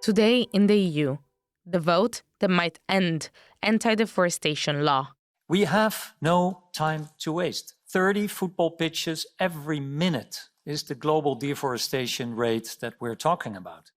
Today in the EU, the vote that might end anti-deforestation law. We have no time to waste. 30 football pitches every minute is the global deforestation rate that we're talking about.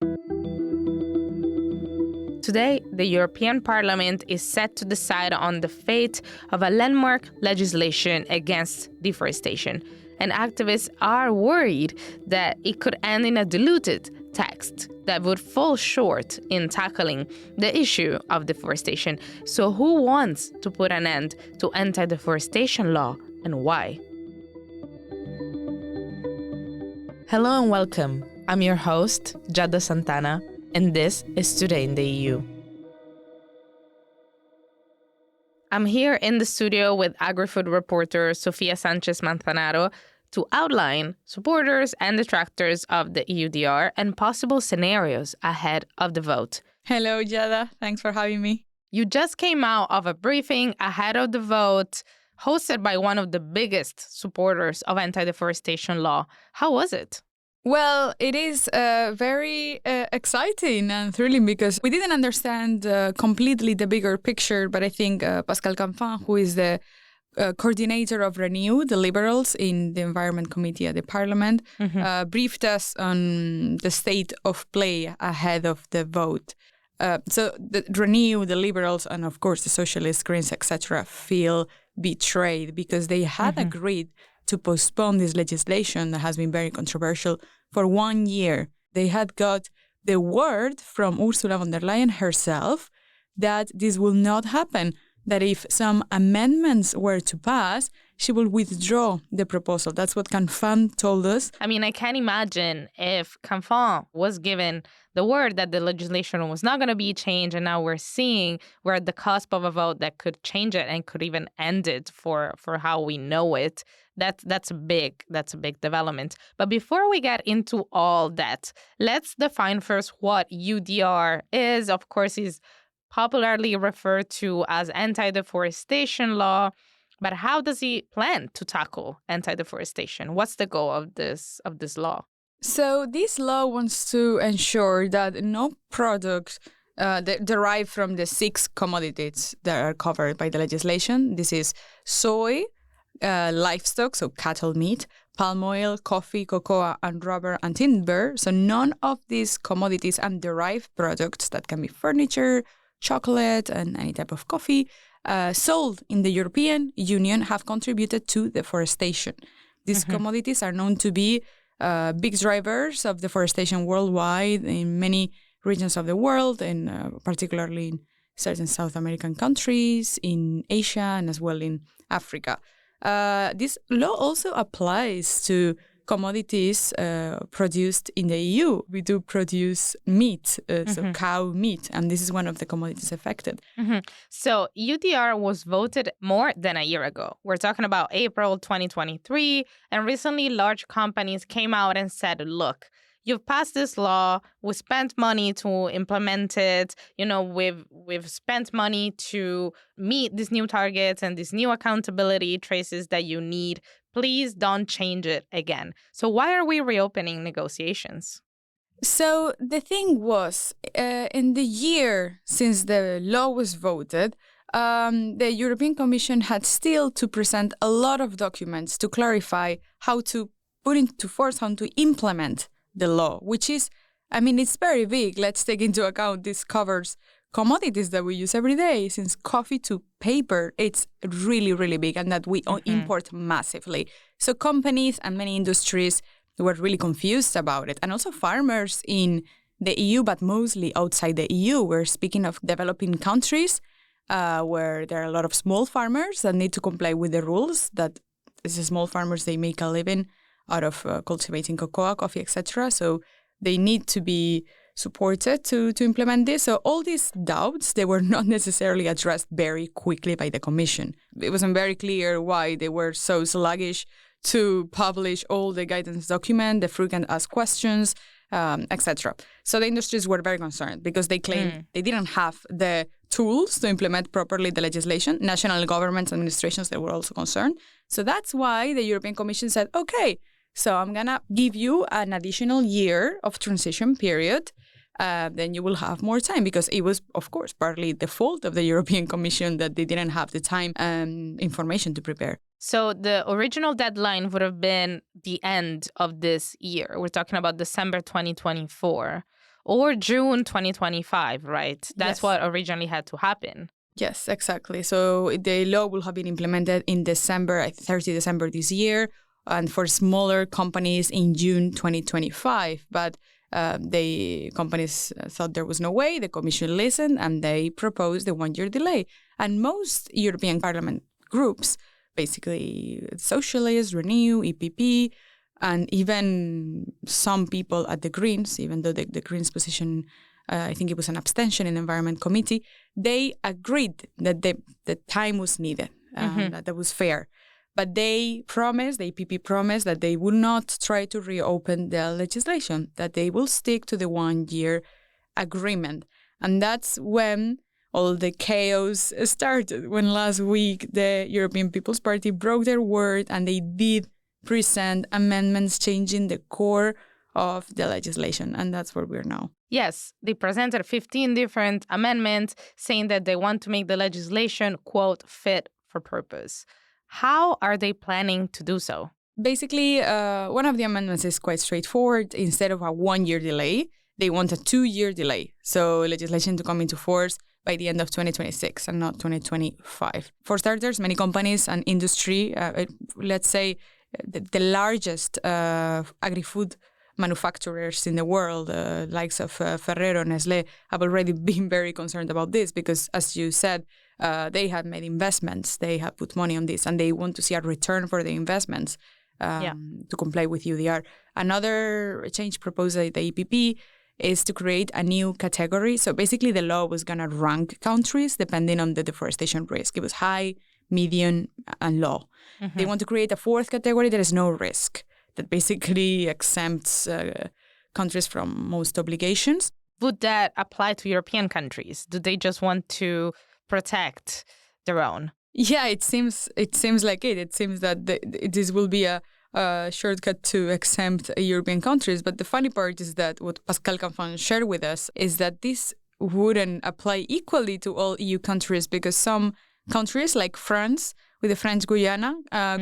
Today, the European Parliament is set to decide on the fate of a landmark legislation against deforestation. And activists are worried that it could end in a diluted text that would fall short in tackling the issue of deforestation. So who wants to put an end to anti-deforestation law and why? Hello and welcome. I'm your host, Giada Santana, and this is Today in the EU. I'm here in the studio with agrifood reporter Sofia Sánchez Manzanaro to outline supporters and detractors of the EUDR and possible scenarios ahead of the vote. Hello, Giada. Thanks for having me. You just came out of a briefing ahead of the vote hosted by one of the biggest supporters of anti-deforestation law. How was it? Well, it is very exciting and thrilling because we didn't understand completely the bigger picture, but I think Pascal Canfin, who is the coordinator of Renew, the Liberals in the Environment Committee at the Parliament, briefed us on the state of play ahead of the vote. So the Renew, the Liberals, and of course the Socialists, Greens, etc., feel betrayed because they had agreed to postpone this legislation that has been very controversial for 1 year. They had got the word from Ursula von der Leyen herself that this will not happen, that if some amendments were to pass, she will withdraw the proposal. That's what Canfin told us. I mean, I can't imagine if Canfin was given the word that the legislation was not going to be changed, and now we're at the cusp of a vote that could change it and could even end it for how we know it. That's a big development. But before we get into all that, let's define first what EUDR is. Of course, is popularly referred to as anti-deforestation law. But how does he plan to tackle anti-deforestation? What's the goal of this law? So this law wants to ensure that no products derived from the 6 commodities that are covered by the legislation. This is soy, livestock, so cattle meat, palm oil, coffee, cocoa, and rubber and timber. So none of these commodities and derived products that can be furniture, chocolate, and any type of coffee sold in the European Union have contributed to deforestation. These commodities are known to be big drivers of deforestation worldwide in many regions of the world, and particularly in certain South American countries, in Asia, and as well in Africa. This law also applies to commodities produced in the EU. We do produce meat, so cow meat, and this is one of the commodities affected. So EUDR was voted more than a year ago. We're talking about April 2023, and recently large companies came out and said, look, you've passed this law. We spent money to implement it. You know, we've spent money to meet these new targets and these new accountability traces that you need. Please don't change it again. So why are we reopening negotiations? So the thing was, in the year since the law was voted, the European Commission had still to present a lot of documents to clarify how to put into force, how to implement the law, which is, I mean, it's very big. Let's take into account this covers commodities that we use every day, since coffee to paper, it's really, really big, and that we import massively. So companies and many industries were really confused about it. And also farmers in the EU, but mostly outside the EU. We're speaking of developing countries where there are a lot of small farmers that need to comply with the rules, that these small farmers, they make a living out of cultivating cocoa, coffee, etc. So they need to be supported to implement this. So all these doubts, they were not necessarily addressed very quickly by the Commission. It wasn't very clear why they were so sluggish to publish all the guidance document, the frequent asked questions, etc. So the industries were very concerned because they claimed they didn't have the tools to implement properly the legislation. National governments, administrations, they were also concerned. So that's why the European Commission said, okay, so I'm going to give you an additional year of transition period then you will have more time, because it was, of course, partly the fault of the European Commission that they didn't have the time and information to prepare. So the original deadline would have been the end of this year. We're talking about December 2024 or June 2025, right? That's Yes. what originally had to happen. Yes, exactly. So the law will have been implemented in December, 30 December this year, and for smaller companies in June 2025. But the companies thought there was no way. The Commission listened and they proposed the 1-year delay. And most European Parliament groups, basically Socialists, Renew, EPP, and even some people at the Greens, even though the Greens position, I think it was an abstention in the Environment Committee, they agreed that the time was needed, that was fair. But they promised, the EPP promised, that they would not try to reopen the legislation, that they will stick to the 1-year agreement. And that's when all the chaos started, when last week the European People's Party broke their word and they did present amendments changing the core of the legislation. And that's where we're now. Yes, they presented 15 different amendments saying that they want to make the legislation, quote, fit for purpose. How are they planning to do so? Basically, one of the amendments is quite straightforward. Instead of a 1-year delay, they want a 2-year delay. So legislation to come into force by the end of 2026 and not 2025. For starters, many companies and industry, let's say the largest agri-food manufacturers in the world, likes of Ferrero, Nestlé, have already been very concerned about this because, as you said, they have made investments, they have put money on this, and they want to see a return for the investments to comply with EUDR. Another change proposed by the EPP is to create a new category. So basically the law was going to rank countries depending on the deforestation risk. It was high, medium, and low. Mm-hmm. They want to create a fourth category that is no risk, that basically exempts countries from most obligations. Would that apply to European countries? Do they just want to protect their own? Yeah, it seems like it. It seems that this will be a shortcut to exempt European countries. But the funny part is that what Pascal Canfin shared with us is that this wouldn't apply equally to all EU countries, because some countries like France, with the French Guiana,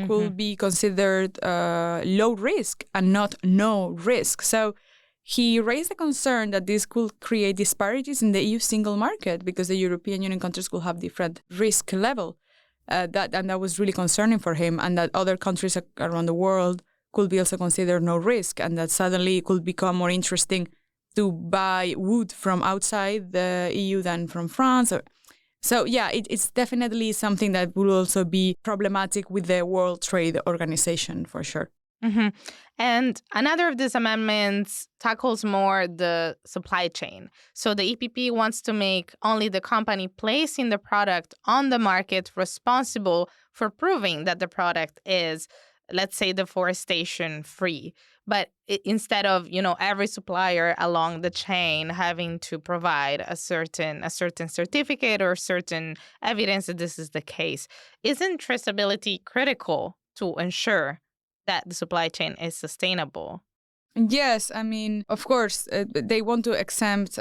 could be considered low risk and not no risk. So he raised the concern that this could create disparities in the EU single market because the European Union countries will have different risk level. That was really concerning for him, and that other countries around the world could be also considered no risk, and that suddenly it could become more interesting to buy wood from outside the EU than from France. So yeah, it's definitely something that will also be problematic with the World Trade Organization, for sure. Mm-hmm. And another of these amendments tackles more the supply chain. So the EPP wants to make only the company placing the product on the market responsible for proving that the product is, let's say, deforestation free. But instead of, every supplier along the chain having to provide a certain certificate or certain evidence that this is the case, isn't traceability critical to ensure that the supply chain is sustainable? Yes, I mean, of course, they want to exempt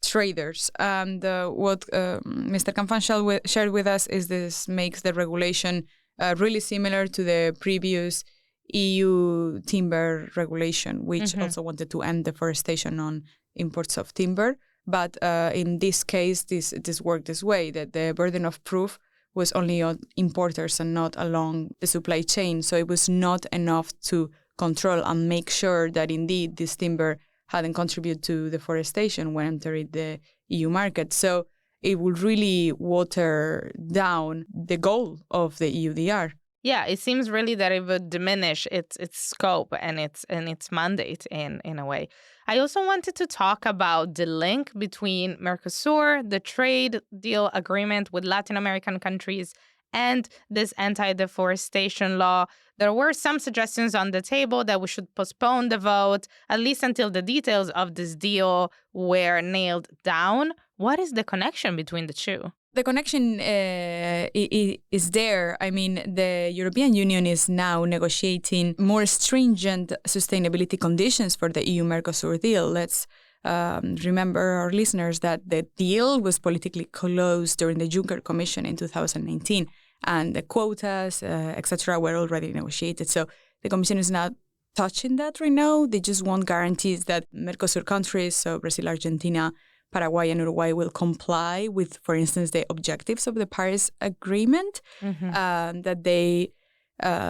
traders. And what Mr. Canfin shared with us is this makes the regulation really similar to the previous EU timber regulation, which also wanted to end deforestation on imports of timber. But in this case, this worked this way, that the burden of proof was only on importers and not along the supply chain. So it was not enough to control and make sure that indeed this timber hadn't contributed to deforestation when entering the EU market. So it would really water down the goal of the EUDR. Yeah, it seems really that it would diminish its scope and its mandate in a way. I also wanted to talk about the link between Mercosur, the trade deal agreement with Latin American countries, and this anti-deforestation law. There were some suggestions on the table that we should postpone the vote, at least until the details of this deal were nailed down. What is the connection between the two? The connection is there. I mean, the European Union is now negotiating more stringent sustainability conditions for the EU-Mercosur deal. Let's remember our listeners that the deal was politically closed during the Juncker Commission in 2019, and the quotas, etc., were already negotiated. So the Commission is not touching that right now. They just want guarantees that Mercosur countries, so Brazil, Argentina, Paraguay, and Uruguay, will comply with, for instance, the objectives of the Paris Agreement, that they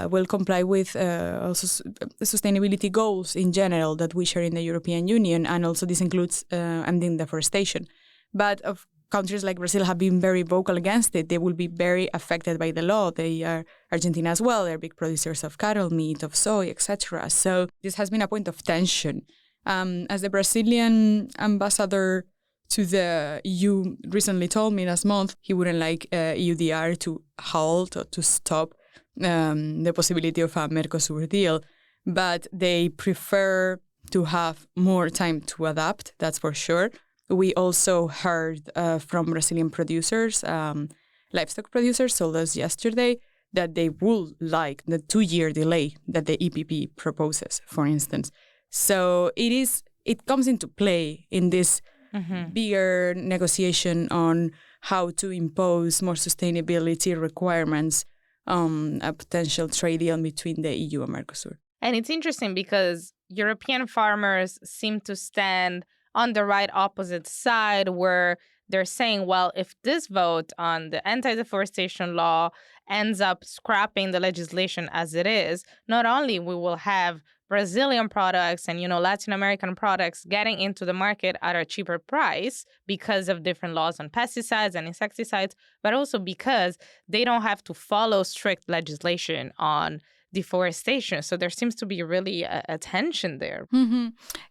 will comply with also the sustainability goals in general that we share in the European Union, and also this includes ending deforestation. But of countries like Brazil have been very vocal against it. They will be very affected by the law. They are Argentina as well. They're big producers of cattle meat, of soy, etc. So this has been a point of tension. As the Brazilian ambassador to the EU recently told me last month, he wouldn't like EUDR to halt or to stop the possibility of a Mercosur deal, but they prefer to have more time to adapt, that's for sure. We also heard from Brazilian producers, livestock producers told us yesterday that they would like the 2-year delay that the EPP proposes, for instance. So it comes into play in this bigger negotiation on how to impose more sustainability requirements on a potential trade deal between the EU and Mercosur. And it's interesting because European farmers seem to stand on the right opposite side, where they're saying, well, if this vote on the anti-deforestation law ends up scrapping the legislation as it is, not only we will have Brazilian products and, Latin American products getting into the market at a cheaper price because of different laws on pesticides and insecticides, but also because they don't have to follow strict legislation on deforestation. So there seems to be really a tension there.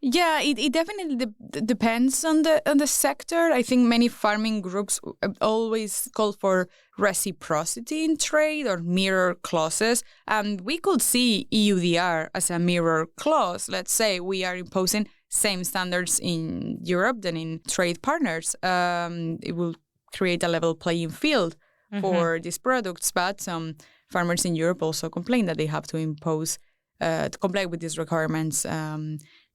Yeah, it definitely depends on the sector. I think many farming groups always call for reciprocity in trade or mirror clauses. And we could see EUDR as a mirror clause. Let's say we are imposing same standards in Europe than in trade partners. It will create a level playing field for these products, but some farmers in Europe also complain that they have to impose, to comply with these requirements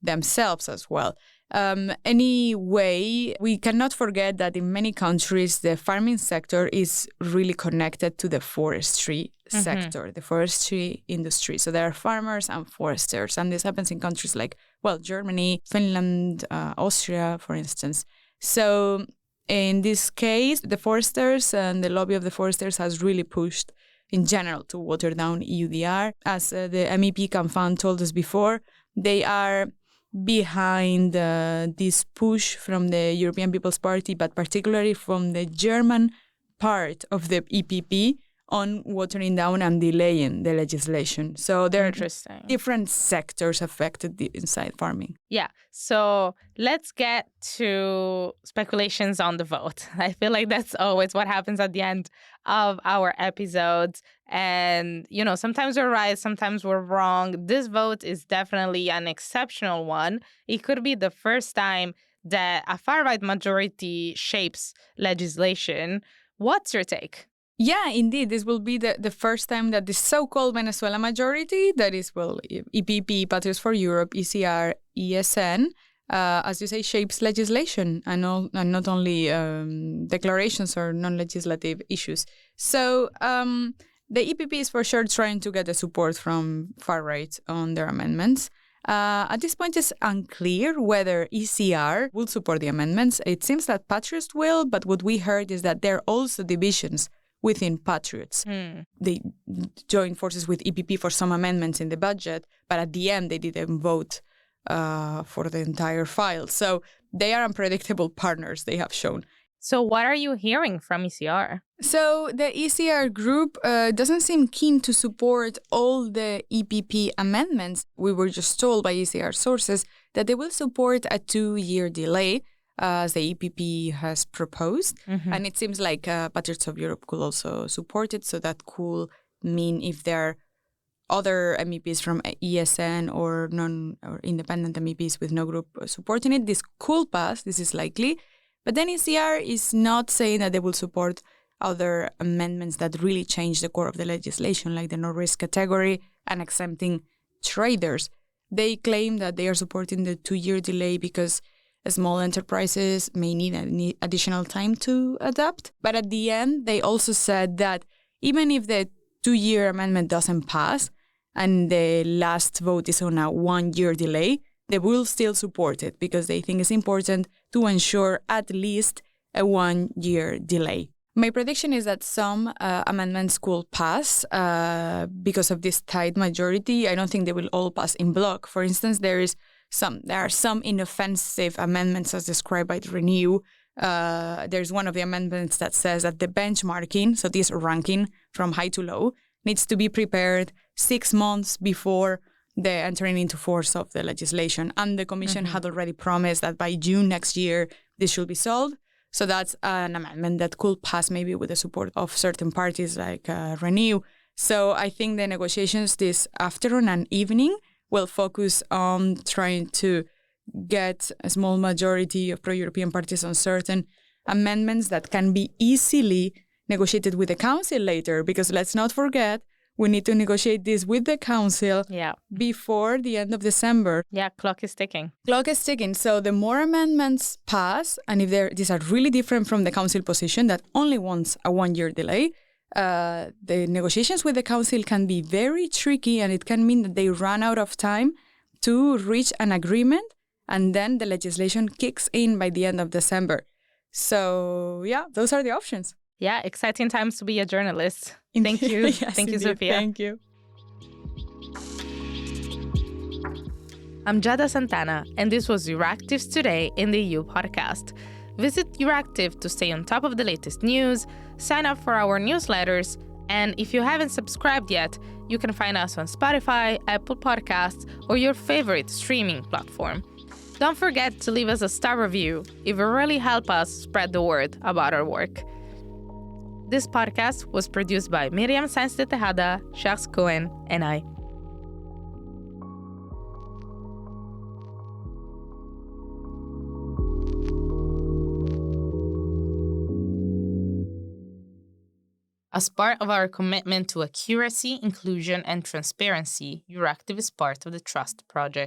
themselves as well. Anyway, we cannot forget that in many countries, the farming sector is really connected to the forestry sector, the forestry industry. So there are farmers and foresters, and this happens in countries like, Germany, Finland, Austria, for instance. So in this case, the foresters and the lobby of the foresters has really pushed in general to water down EUDR. As the MEP Canfin told us before, they are behind this push from the European People's Party, but particularly from the German part of the EPP on watering down and delaying the legislation. So there are different sectors affected inside farming. Yeah. So let's get to speculations on the vote. I feel like that's always what happens at the end of our episodes. And, sometimes we're right, sometimes we're wrong. This vote is definitely an exceptional one. It could be the first time that a far-right majority shapes legislation. What's your take? Yeah, indeed. This will be the first time that the so-called Venezuela majority, that is, EPP, Patriots for Europe, ECR, ESN, as you say, shapes legislation and not only declarations or non-legislative issues. So the EPP is for sure trying to get the support from far-right on their amendments. At this point, it's unclear whether ECR will support the amendments. It seems that Patriots will, but what we heard is that there are also divisions within Patriots. They joined forces with EPP for some amendments in the budget, but at the end they didn't vote for the entire file. So they are unpredictable partners, they have shown. So what are you hearing from ECR? So the ECR group doesn't seem keen to support all the EPP amendments. We were just told by ECR sources that they will support a 2-year delay, as the EPP has proposed. And it seems like Patriots of Europe could also support it. So that could mean if there are other MEPs from ESN or independent MEPs with no group supporting it, this could pass. This is likely. But then ECR is not saying that they will support other amendments that really change the core of the legislation, like the no-risk category and exempting traders. They claim that they are supporting the 2-year delay because small enterprises may need additional time to adapt. But at the end, they also said that even if the 2-year amendment doesn't pass and the last vote is on a 1-year delay, they will still support it because they think it's important to ensure at least a 1-year delay. My prediction is that some amendments could pass because of this tight majority. I don't think they will all pass in block. For instance, there are some inoffensive amendments as described by Renew. There's one of the amendments that says that the benchmarking, so this ranking from high to low, needs to be prepared 6 months before the entering into force of the legislation. And the Commission had already promised that by June next year, this should be solved. So that's an amendment that could pass maybe with the support of certain parties like Renew. So I think the negotiations this afternoon and evening will focus on trying to get a small majority of pro-European parties on certain amendments that can be easily negotiated with the Council later, because let's not forget, we need to negotiate this with the Council before the end of December. Yeah, clock is ticking. Clock is ticking. So the more amendments pass, and if these are really different from the Council position that only wants a 1-year delay, the negotiations with the Council can be very tricky, and it can mean that they run out of time to reach an agreement, and then the legislation kicks in by the end of December. So yeah, those are the options. Yeah, exciting times to be a journalist. Thank you. Yes, Thank you, indeed. Sofia. Thank you. I'm Giada Santana, and this was Euractiv's Today in the EU podcast. Visit Euractiv to stay on top of the latest news, sign up for our newsletters, and if you haven't subscribed yet, you can find us on Spotify, Apple Podcasts, or your favorite streaming platform. Don't forget to leave us a star review. It will really help us spread the word about our work. This podcast was produced by Miriam Sainz de Tejada, Charles Cohen, and I. As part of our commitment to accuracy, inclusion, and transparency, Euractiv is part of the Trust Project.